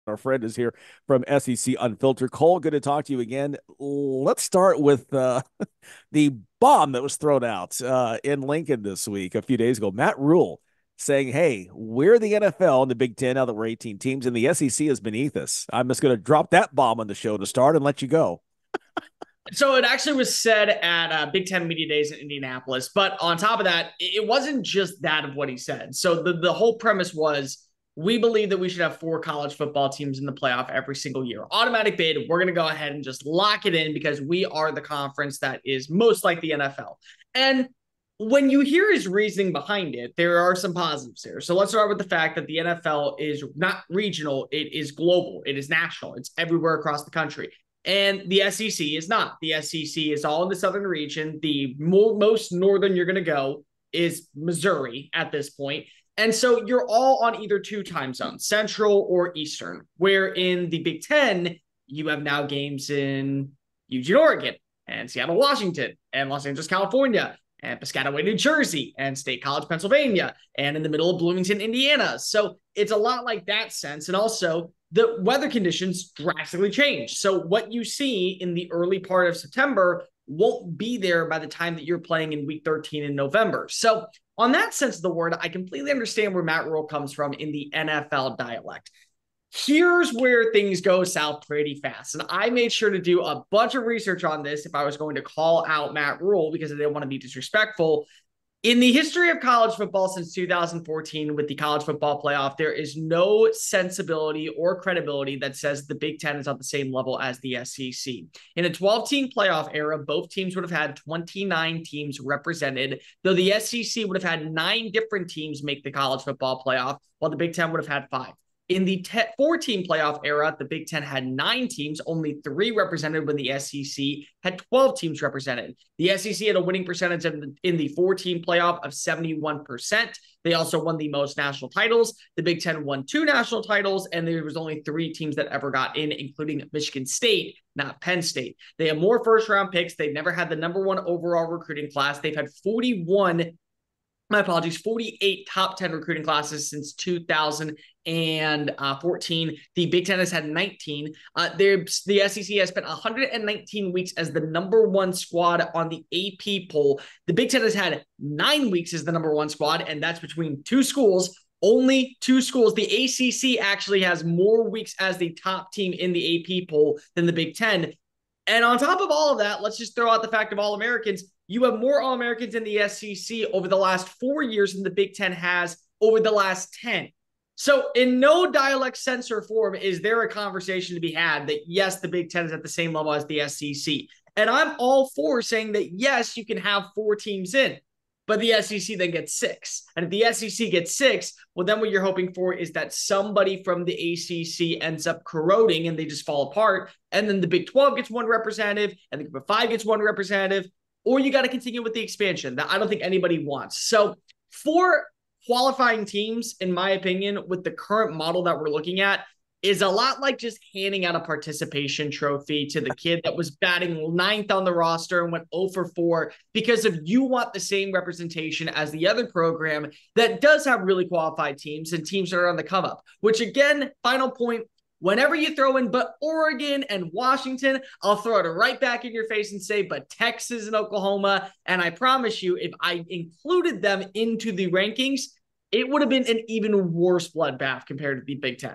Our friend is here from SEC Unfiltered. Cole, good to talk to you again. Let's start with the bomb that was thrown out in Lincoln this week, a few days ago. Matt Rule saying, hey, we're the NFL in the Big Ten now that we're 18 teams, and the SEC is beneath us. I'm just going to drop that bomb on the show to start and let you go. So it actually was said at Big Ten Media Days in Indianapolis. But on top of that, it wasn't just that of what he said. So the whole premise was we believe that we should have 4 college football teams in the playoff every single year. Automatic bid, we're going to go ahead and just lock it in because we are the conference that is most like the NFL. And when you hear his reasoning behind it, there are some positives here. So let's start with the fact that the NFL is not regional, it is global, it is national, it's everywhere across the country. And the SEC is not. The SEC is all in the southern region. The most northern you're going to go is Missouri at this point. And so you're all on either 2 time zones, Central or Eastern, where in the Big Ten, you have now games in Eugene, Oregon, and Seattle, Washington, and Los Angeles, California, and Piscataway, New Jersey, and State College, Pennsylvania, and in the middle of Bloomington, Indiana. So it's a lot like that sense. And also, the weather conditions drastically change. So what you see in the early part of September won't be there by the time that you're playing in week 13 in November. So on that sense of the word, I completely understand where Matt Rule comes from in the NFL dialect. Here's where things go south pretty fast. And I made sure to do a bunch of research on this if I was going to call out Matt Rule because I didn't want to be disrespectful. In the history of college football since 2014 with the college football playoff, there is no sensibility or credibility that says the Big Ten is on the same level as the SEC. In a 12-team playoff era, both teams would have had 29 teams represented, though the SEC would have had 9 different teams make the college football playoff, while the Big Ten would have had 5. In the 4-team playoff era, the Big Ten had 9 teams, only 3 represented when the SEC had 12 teams represented. The SEC had a winning percentage in the 4-team playoff of 71%. They also won the most national titles. The Big Ten won 2 national titles, and there was only 3 teams that ever got in, including Michigan State, not Penn State. They have more first-round picks. They've never had the number 1 overall recruiting class. They've had 48 top 10 recruiting classes since 2014. The Big Ten has had 19. The SEC has spent 119 weeks as the number 1 squad on the AP poll. The Big Ten has had 9 weeks as the number 1 squad, and that's between 2 schools. Only 2 schools. The ACC actually has more weeks as the top team in the AP poll than the Big Ten. And on top of all of that, let's just throw out the fact of All-Americans. You have more All-Americans in the SEC over the last 4 years than the Big Ten has over the last 10. So in no dialect, sense, or form is there a conversation to be had that, yes, the Big Ten is at the same level as the SEC. And I'm all for saying that, yes, you can have 4 teams in, but the SEC then gets 6. And if the SEC gets 6, well, then what you're hoping for is that somebody from the ACC ends up corroding and they just fall apart. And then the Big 12 gets 1 representative and the Group of 5 gets 1 representative. Or you got to continue with the expansion that I don't think anybody wants. So for qualifying teams, in my opinion, with the current model that we're looking at, is a lot like just handing out a participation trophy to the kid that was batting 9th on the roster and went 0 for 4 because if you want the same representation as the other program that does have really qualified teams and teams that are on the come up, which again, final point, whenever you throw in but Oregon and Washington, I'll throw it right back in your face and say, but Texas and Oklahoma. And I promise you, if I included them into the rankings, it would have been an even worse bloodbath compared to the Big Ten.